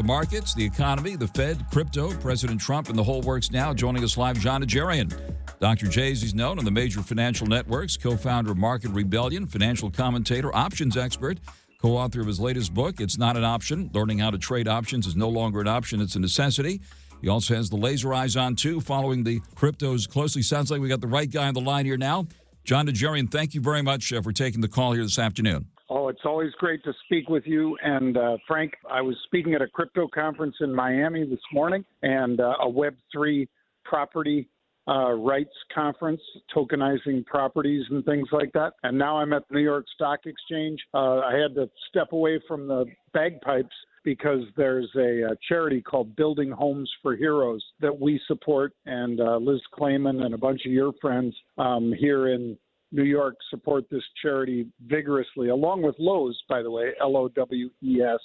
markets, the economy, the Fed, crypto, President Trump, and the whole works now. Joining us live, John Najarian. Dr. J, as he's known on the major financial networks, co-founder of Market Rebellion, financial commentator, options expert, co-author of his latest book, It's Not an Option. Learning how to trade options is no longer an option, it's a necessity. He also has the laser eyes on, too, following the cryptos closely. Sounds like we got the right guy on the line here now. John Najarian, thank you very much for taking the call here this afternoon. Oh, it's always great to speak with you. And Frank, I was speaking at a crypto conference in Miami this morning and a Web3 property rights conference, tokenizing properties and things like that. And now I'm at the New York Stock Exchange. I had to step away from the bagpipes because there's a charity called Building Homes for Heroes that we support. And Liz Clayman and a bunch of your friends here in New York support this charity vigorously, along with Lowe's, by the way, LOWES,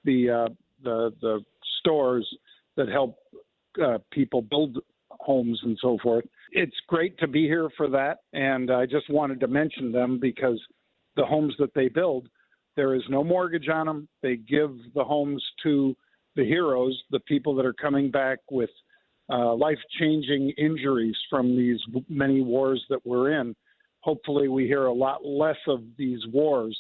the stores that help people build homes and so forth. It's great to be here for that, and I just wanted to mention them because the homes that they build, there is no mortgage on them. They give the homes to the heroes, the people that are coming back with life-changing injuries from these many wars that we're in. Hopefully we hear a lot less of these wars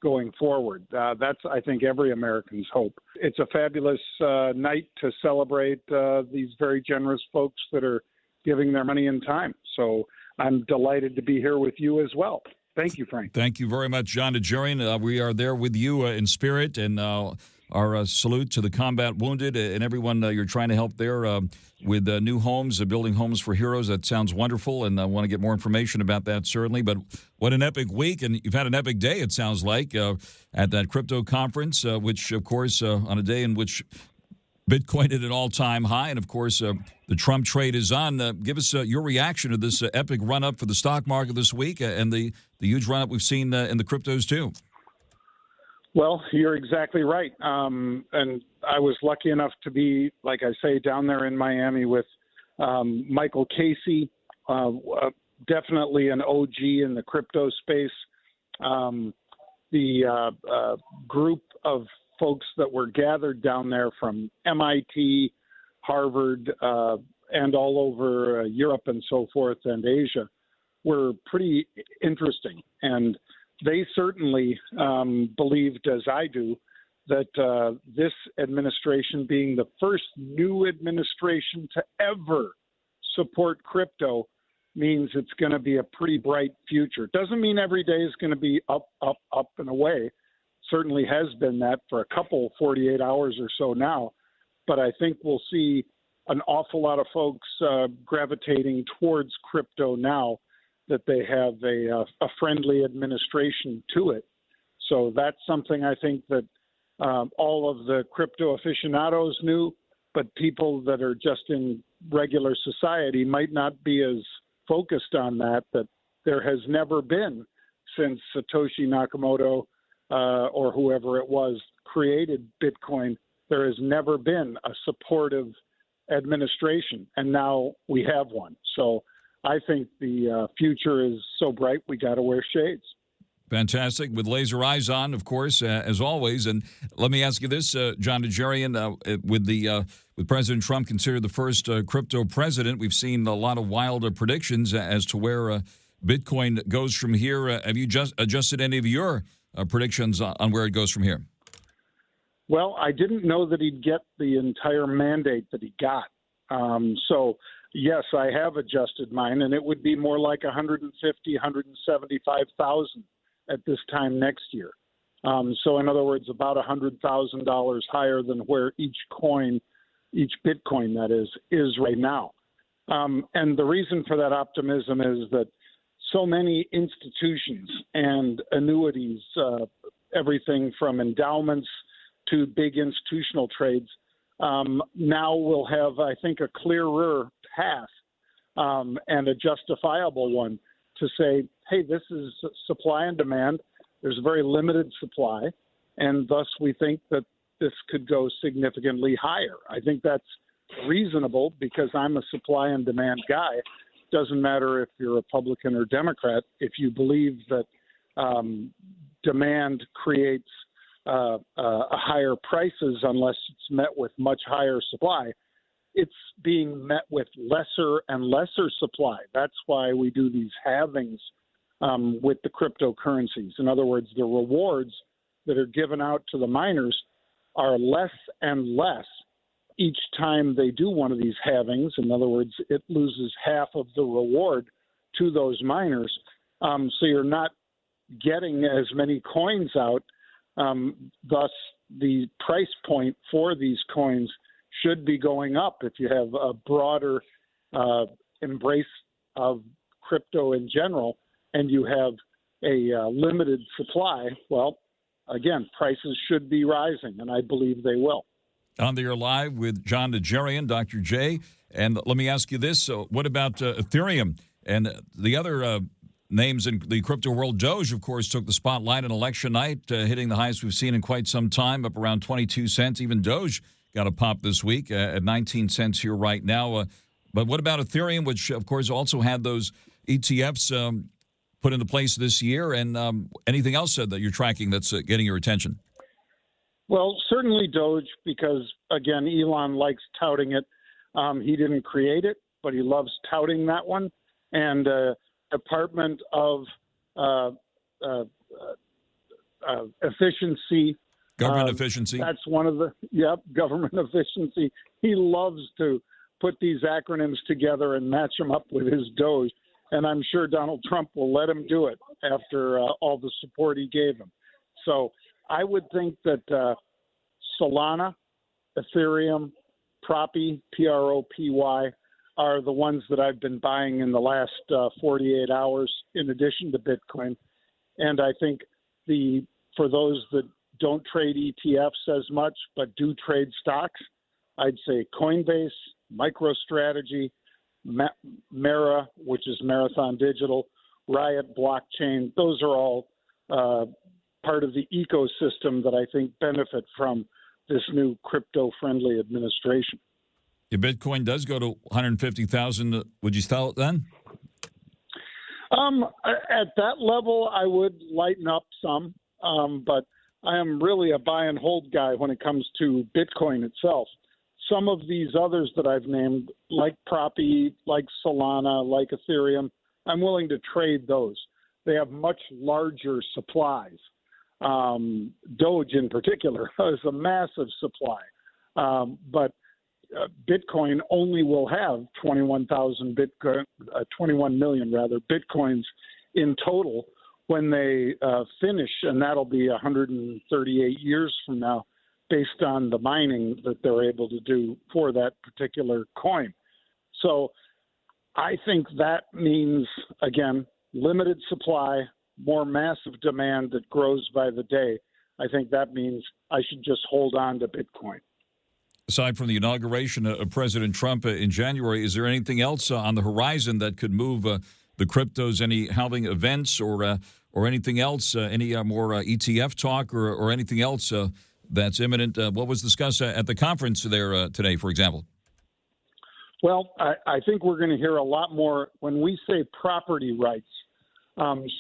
going forward. That's, I think, every American's hope. It's a fabulous night to celebrate these very generous folks that are giving their money and time. So I'm delighted to be here with you as well. Thank you, Frank. Thank you very much, John Najarian. We are there with you in spirit, and our salute to the combat wounded and everyone you're trying to help there with new homes, building homes for heroes. That sounds wonderful, and I want to get more information about that, certainly. But what an epic week, and you've had an epic day, it sounds like, at that crypto conference, which, of course, on a day in which Bitcoin at an all-time high, and, of course, the Trump trade is on. Give us your reaction to this epic run-up for the stock market this week and the huge run-up we've seen in the cryptos, too. Well, you're exactly right. And I was lucky enough to be, like I say, down there in Miami with Michael Casey, definitely an OG in the crypto space. The group of folks that were gathered down there from MIT, Harvard, and all over Europe and so forth and Asia were pretty interesting. And they certainly believed, as I do, that this administration, being the first new administration to ever support crypto, means it's going to be a pretty bright future. Doesn't mean every day is going to be up, up, up and away. Certainly has been that for a couple 48 hours or so now. But I think we'll see an awful lot of folks gravitating towards crypto now that they have a friendly administration to it. So that's something I think that all of the crypto aficionados knew, but people that are just in regular society might not be as focused on that there has never been since Satoshi Nakamoto or whoever it was created Bitcoin. There has never been a supportive administration, and now we have one. So I think the future is so bright we got to wear shades. Fantastic. With laser eyes on, of course, as always. And let me ask you this, John Najarian, with President Trump considered the first crypto president, we've seen a lot of wild predictions as to where Bitcoin goes from here. Have you just adjusted any of your predictions on where it goes from here? Well, I didn't know that he'd get the entire mandate that he got. So yes, I have adjusted mine, and it would be more like 150, 175,000 at this time next year. So in other words, about $100,000 higher than where each Bitcoin that is right now. And the reason for that optimism is that so many institutions and annuities, everything from endowments to big institutional trades, now will have, I think, a clearer path and a justifiable one to say, hey, this is supply and demand. There's a very limited supply, and thus we think that this could go significantly higher. I think that's reasonable because I'm a supply and demand guy. Doesn't matter if you're Republican or Democrat. If you believe that demand creates higher prices unless it's met with much higher supply. It's being met with lesser and lesser supply. That's why we do these halvings with the cryptocurrencies. In other words, the rewards that are given out to the miners are less and less each time they do one of these halvings. In other words, it loses half of the reward to those miners. So you're not getting as many coins out. Thus, the price point for these coins should be going up if you have a broader embrace of crypto in general and you have a limited supply. Well, again, prices should be rising, and I believe they will. On the air live with John Najarian, Dr. J. And let me ask you this. So what about Ethereum and the other names in the crypto world? Doge, of course, took the spotlight on election night, hitting the highest we've seen in quite some time, up around 22 cents. Even Doge got a pop this week at 19 cents here right now. But what about Ethereum, which, of course, also had those ETFs put into place this year? And anything else that you're tracking that's getting your attention? Well, certainly Doge, because, again, Elon likes touting it. He didn't create it, but he loves touting that one. And Department of Efficiency. Government efficiency. That's one of the, government efficiency. He loves to put these acronyms together and match them up with his Doge. And I'm sure Donald Trump will let him do it after all the support he gave him. So I would think that Solana, Ethereum, Propy, Propy, are the ones that I've been buying in the last 48 hours in addition to Bitcoin. And I think for those that don't trade ETFs as much but do trade stocks, I'd say Coinbase, MicroStrategy, Mara, which is Marathon Digital, Riot Blockchain. Those are all part of the ecosystem that I think benefit from this new crypto-friendly administration. If Bitcoin does go to 150,000, would you sell it then? At that level, I would lighten up some, but I am really a buy and hold guy when it comes to Bitcoin itself. Some of these others that I've named, like Propy, like Solana, like Ethereum, I'm willing to trade those. They have much larger supplies. Doge in particular has a massive supply, but Bitcoin only will have 21 million Bitcoins in total when they finish, and that'll be 138 years from now, based on the mining that they're able to do for that particular coin. So I think that means, again, limited supply, more massive demand that grows by the day. I think that means I should just hold on to Bitcoin. Aside from the inauguration of President Trump in January, is there anything else on the horizon that could move the cryptos? Any halving events or anything else? Any more ETF talk or anything else that's imminent? What was discussed at the conference there today, for example? Well, I think we're going to hear a lot more when we say property rights.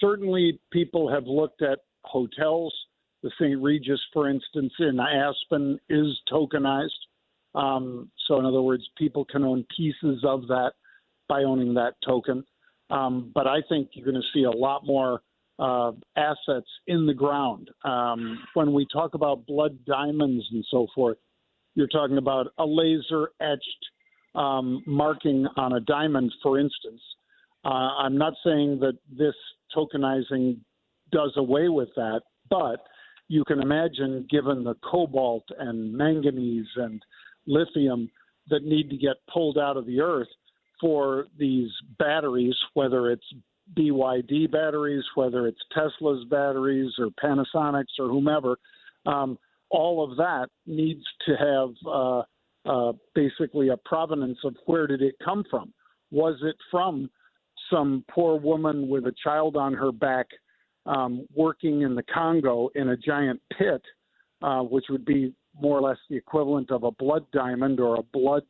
Certainly, people have looked at hotels. The St. Regis, for instance, in Aspen is tokenized. So in other words, people can own pieces of that by owning that token. But I think you're going to see a lot more assets in the ground. When we talk about blood diamonds and so forth, you're talking about a laser-etched marking on a diamond, for instance. I'm not saying that this tokenizing does away with that, but you can imagine, given the cobalt and manganese and lithium that need to get pulled out of the earth for these batteries, whether it's BYD batteries, whether it's Tesla's batteries or Panasonic's or whomever, all of that needs to have basically a provenance of where did it come from. Was it from some poor woman with a child on her back working in the Congo in a giant pit, which would be more or less the equivalent of a blood diamond or a blood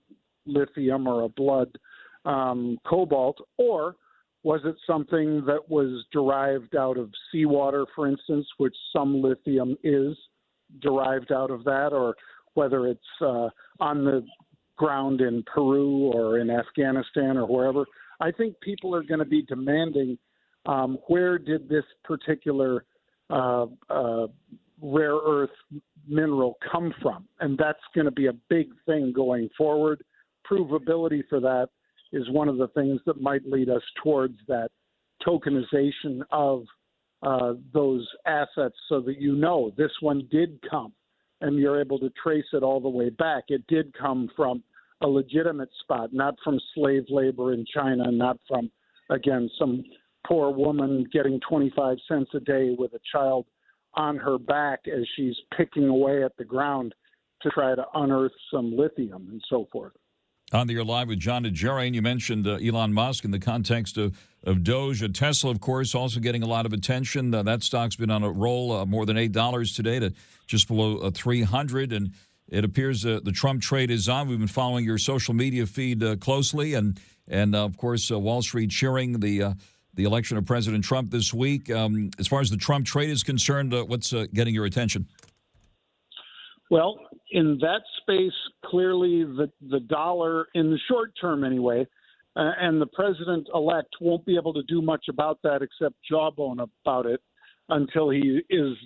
lithium or a blood cobalt? Or was it something that was derived out of seawater, for instance, which some lithium is, derived out of that, or whether it's on the ground in Peru or in Afghanistan or wherever. I think people are going to be demanding where did this particular rare earth mineral come from? And that's going to be a big thing going forward. Provability for that is one of the things that might lead us towards that tokenization of those assets, so that you know this one did come and you're able to trace it all the way back. It did come from a legitimate spot, not from slave labor in China, not from, again, some poor woman getting 25 cents a day with a child on her back as she's picking away at the ground to try to unearth some lithium and so forth. On the Air Live with John Najarian, you mentioned Elon Musk in the context of Doge. Tesla, of course, also getting a lot of attention. That stock's been on a roll, more than $8 today to just below 300. And it appears the Trump trade is on. We've been following your social media feed closely. And of course, Wall Street cheering the election of President Trump this week. As far as the Trump trade is concerned, what's getting your attention? Well, in that space, clearly the dollar, in the short term anyway, and the president-elect won't be able to do much about that except jawbone about it until he is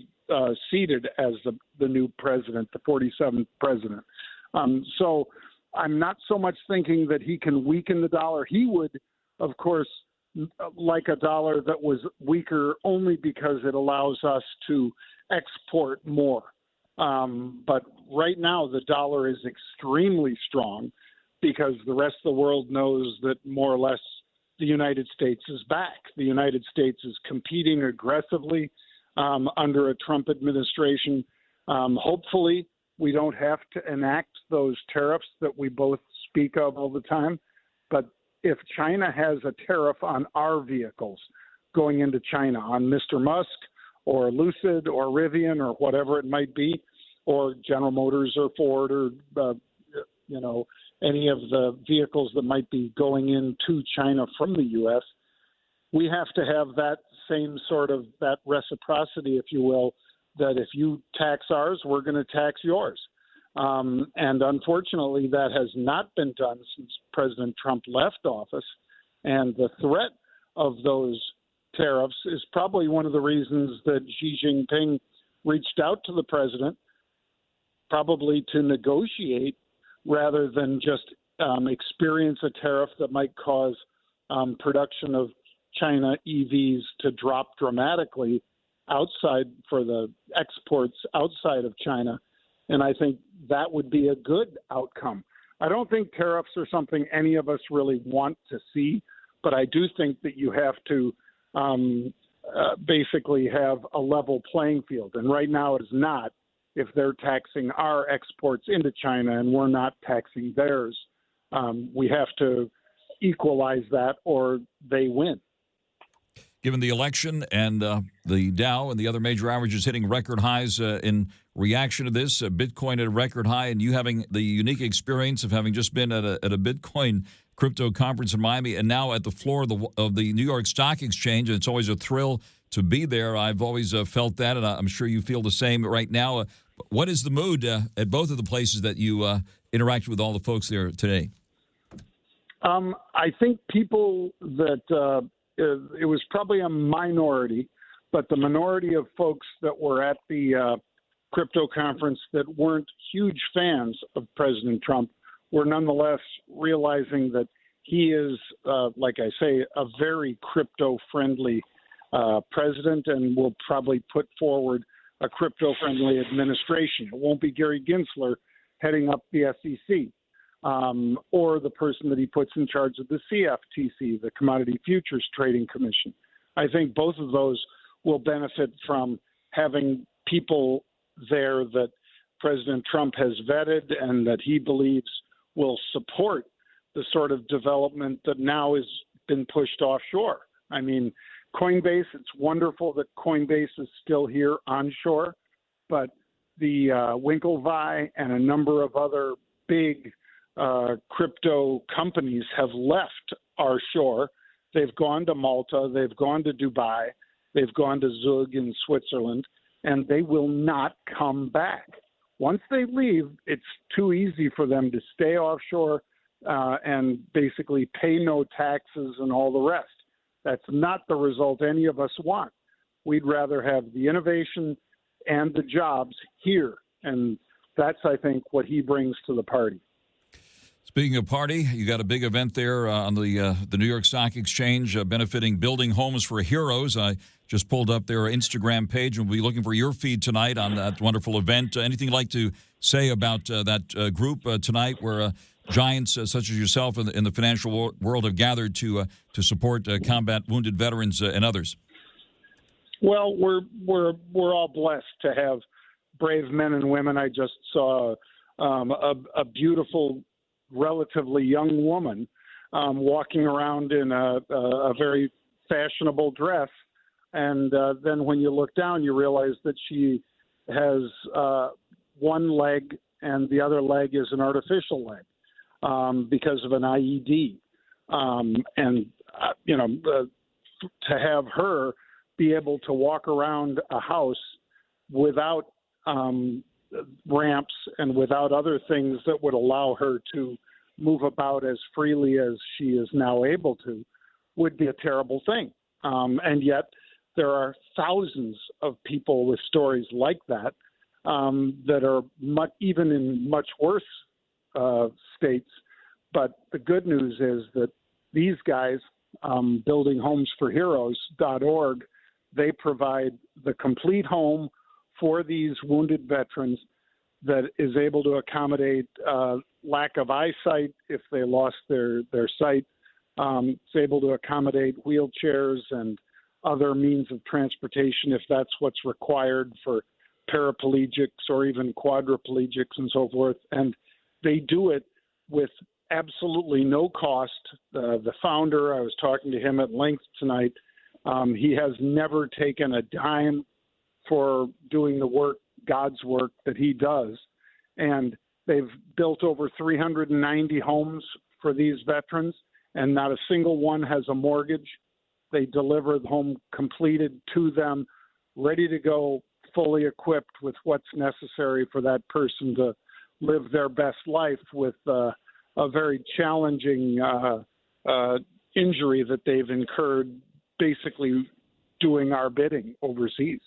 seated as the new president, the 47th president. So I'm not so much thinking that he can weaken the dollar. He would, of course, like a dollar that was weaker only because it allows us to export more. But right now, the dollar is extremely strong because the rest of the world knows that more or less the United States is back. The United States is competing aggressively under a Trump administration. Hopefully, we don't have to enact those tariffs that we both speak of all the time. But if China has a tariff on our vehicles going into China, on Mr. Musk, or Lucid or Rivian or whatever it might be, or General Motors or Ford or, any of the vehicles that might be going into China from the U.S., we have to have that same sort of that reciprocity, if you will, that if you tax ours, we're going to tax yours. And unfortunately, that has not been done since President Trump left office. And the threat of those tariffs is probably one of the reasons that Xi Jinping reached out to the president, probably to negotiate rather than just experience a tariff that might cause production of China EVs to drop dramatically outside for the exports outside of China. And I think that would be a good outcome. I don't think tariffs are something any of us really want to see, but I do think that you have to basically have a level playing field. And right now it is not, if they're taxing our exports into China and we're not taxing theirs. We have to equalize that or they win. Given the election and the Dow and the other major averages hitting record highs in reaction to this, Bitcoin at a record high, and you having the unique experience of having just been at a Bitcoin crypto conference in Miami and now at the floor of the New York Stock Exchange, and it's always a thrill to be there. I've always felt that, and I'm sure you feel the same right now. What is the mood at both of the places that you interacted with all the folks there today? I think people that it was probably a minority, but the minority of folks that were at the crypto conference that weren't huge fans of President Trump were nonetheless realizing that he is, like I say, a very crypto-friendly president and will probably put forward a crypto-friendly administration. It won't be Gary Gensler heading up the SEC. Or the person that he puts in charge of the CFTC, the Commodity Futures Trading Commission. I think both of those will benefit from having people there that President Trump has vetted and that he believes will support the sort of development that now has been pushed offshore. I mean, Coinbase, it's wonderful that Coinbase is still here onshore, but the Winklevi and a number of other big crypto companies have left our shore. They've gone to Malta, they've gone to Dubai, they've gone to Zug in Switzerland, and they will not come back. Once they leave, it's too easy for them to stay offshore and basically pay no taxes and all the rest. That's not the result any of us want. We'd rather have the innovation and the jobs here, and that's, I think, what he brings to the party. Speaking of party, you got a big event there on the New York Stock Exchange benefiting Building Homes for Heroes. I just pulled up their Instagram page and we'll be looking for your feed tonight on that wonderful event. Anything you'd like to say about that group tonight where giants such as yourself in the financial world have gathered to support combat wounded veterans and others? Well, we're all blessed to have brave men and women. I just saw a beautiful, relatively young woman walking around in a very fashionable dress, and then when you look down, you realize that she has one leg and the other leg is an artificial leg because of an IED, to have her be able to walk around a house without ramps and without other things that would allow her to move about as freely as she is now able to would be a terrible thing. And yet there are thousands of people with stories like that that are even in much worse states. But the good news is that these guys, buildingHomesForHeroes.org, they provide the complete home for these wounded veterans that is able to accommodate lack of eyesight if they lost their sight. It's able to accommodate wheelchairs and other means of transportation if that's what's required for paraplegics or even quadriplegics and so forth. And they do it with absolutely no cost. The founder, I was talking to him at length tonight, he has never taken a dime for doing the work, God's work that he does. And they've built over 390 homes for these veterans, and not a single one has a mortgage. They deliver the home completed to them, ready to go, fully equipped with what's necessary for that person to live their best life with a very challenging injury that they've incurred basically doing our bidding overseas.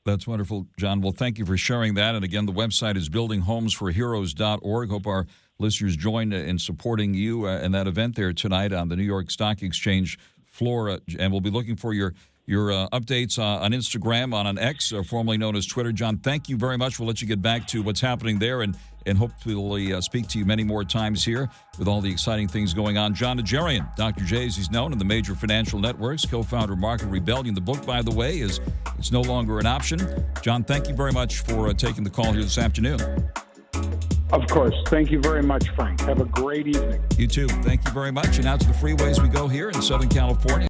That's wonderful, John. Well, thank you for sharing that. And again, the website is buildinghomesforheroes.org. Hope our listeners join in supporting you in that event there tonight on the New York Stock Exchange floor. And we'll be looking for your updates on Instagram, on X, formerly known as Twitter. John, thank you very much. We'll let you get back to what's happening there and hopefully speak to you many more times here with all the exciting things going on. John Najarian, Dr. J, as he's known in the major financial networks, co-founder of Market Rebellion. The book, by the way, is It's No Longer an Option. John, thank you very much for taking the call here this afternoon. Of course. Thank you very much, Frank. Have a great evening. You too. Thank you very much. And out to the freeways we go here in Southern California.